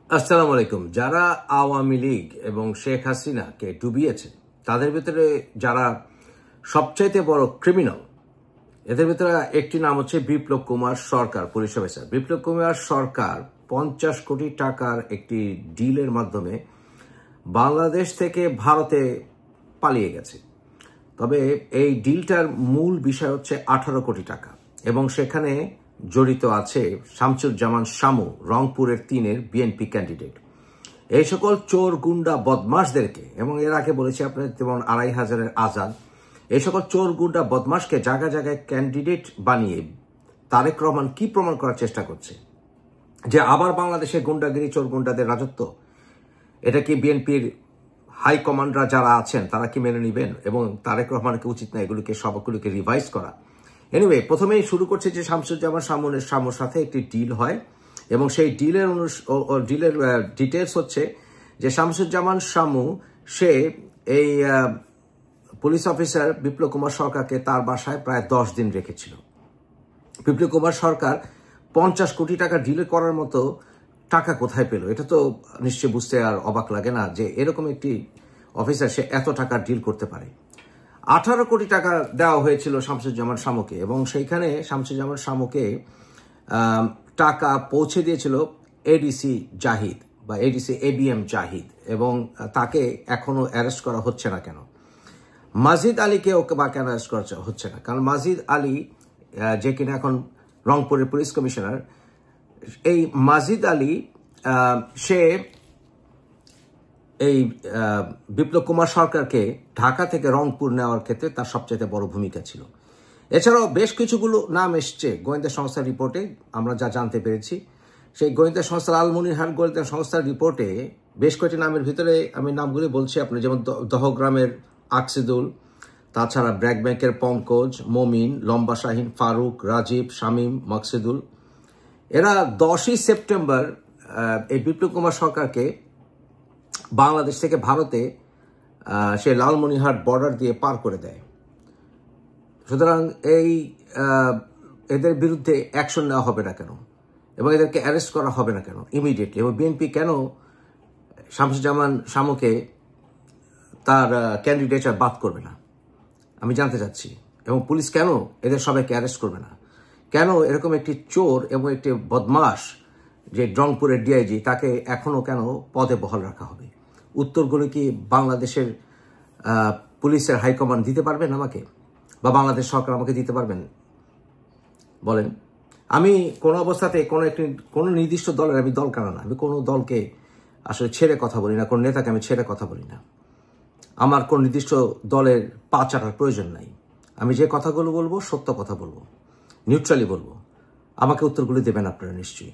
আসসালামু আলাইকুম। যারা আওয়ামী লীগ এবং শেখ হাসিনাকে ডুবিয়েছে তাদের ভিতরে যারা সবচাইতে বড় ক্রিমিনাল, এদের ভিতরে একটি নাম হচ্ছে বিপ্লব কুমার সরকার, পুলিশ অফিসার। বিপ্লব কুমার সরকার 50 কোটি টাকার একটি ডিলের মাধ্যমে বাংলাদেশ থেকে ভারতে পালিয়ে গেছে। তবে এই ডিলটার মূল বিষয় হচ্ছে 18 কোটি টাকা এবং সেখানে জড়িত আছে শামসুজ্জামান শামু, রংপুরের 3-এর বিএনপি ক্যান্ডিডেট। এই সকল চোর গুন্ডা বদমাশদেরকে, এবং এর আগে বলেছি আপনার যেমন 2500-এর আজাদ, এই সকল চোর গুন্ডা বদমাশকে জায়গায় জায়গায় ক্যান্ডিডেট বানিয়ে তারেক রহমান কি প্রমাণ করার চেষ্টা করছে যে আবার বাংলাদেশে গুন্ডাগিরি, চোর গুন্ডাদের রাজত্ব। এটা কি বিএনপির হাইকমান্ডরা যারা আছেন তারা কি মেনে নেবেন? এবং তারেক রহমানকে উচিত না এগুলিকে সবগুলিকে রিভাইজ করা? এনিওয়ে, প্রথমেই শুরু করছে যে শামসুজ্জামান শামুর সাথে একটি ডিল হয় এবং সেই ডিলের ডিটেলস হচ্ছে যে শামসুজ্জামান শামু সে এই পুলিশ অফিসার বিপ্লব কুমার সরকারকে তার বাসায় প্রায় 10 দিন রেখেছিল। বিপ্লব কুমার সরকার 50 কোটি টাকা ডিল করার মতো টাকা কোথায় পেল? এটা তো নিশ্চয়ই বুঝতে আর অবাক লাগে না যে এরকম একটি অফিসার সে এত টাকা ডিল করতে পারে। 18 কোটি টাকা দেওয়া হয়েছিল শামসুজ্জামান শামুকে এবং সেইখানে শামসুজ্জামান শামুকে টাকা পৌঁছে দিয়েছিল এডিসি জাহিদ বা এডিসি ABM জাহিদ, এবং তাকে এখনো অ্যারেস্ট করা হচ্ছে না কেন? মাজিদ আলীকে ওকে বা কেন অ্যারেস্ট করা হচ্ছে না? কারণ মাজিদ আলী যে কিনা এখন রংপুরের পুলিশ কমিশনার, এই মাজিদ আলী সে এই বিপ্লব কুমার সরকারকে ঢাকা থেকে রংপুর নেওয়ার ক্ষেত্রে তার সবচেয়ে বড় ভূমিকা ছিল। এছাড়াও বেশ কিছুগুলো নাম এসছে গোয়েন্দা সংস্থার রিপোর্টে, আমরা যা জানতে পেরেছি। সেই গোয়েন্দা সংস্থা লালমনিরহাট গোয়েন্দা সংস্থার রিপোর্টে বেশ কয়েকটি নামের ভিতরে আমি নামগুলি বলছি আপনি, যেমন দহগ্রামের আকসিদুল, তাছাড়া ব্র্যাক ব্যাংকের পঙ্কজ, মমিন, লম্বা শাহিন, ফারুক, রাজীব, শামীম, মকসিদুল। এরা 10ই সেপ্টেম্বর এই বিপ্লব কুমার সরকারকে বাংলাদেশ থেকে ভারতে সে লালমনিরহাট বর্ডার দিয়ে পার করে দেয়। সুতরাং এদের বিরুদ্ধে অ্যাকশন নেওয়া হবে না কেন এবং এদেরকে অ্যারেস্ট করা হবে না কেন ইমিডিয়েটলি? এবং বিএনপি কেন শামসুজ্জামান শামুকে তার ক্যান্ডিডেটার বাদ করবে না আমি জানতে চাচ্ছি। এবং পুলিশ কেন এদের সবাইকে অ্যারেস্ট করবে না? কেন এরকম একটি চোর এবং একটি বদমাশ যে রংপুরের ডিআইজি, তাকে এখনো কেন পদে বহাল রাখা হবে? উত্তরগুলো কি বাংলাদেশের পুলিশের হাইকমান্ড দিতে পারবেন আমাকে, বা বাংলাদেশ সরকার আমাকে দিতে পারবেন? বলেন। আমি কোনো অবস্থাতে কোনো নির্দিষ্ট দলের আমি দল কানা না, আমি কোনো দলকে আসলে ছেড়ে কথা বলি না, কোনো নেতাকে আমি ছেড়ে কথা বলি না। আমার কোন নির্দিষ্ট দলের পা চাটার প্রয়োজন নাই। আমি যে কথাগুলো বলবো সত্য কথা বলবো, নিউট্রালি বলবো। আমাকে উত্তরগুলো দেবেন আপনারা নিশ্চয়ই।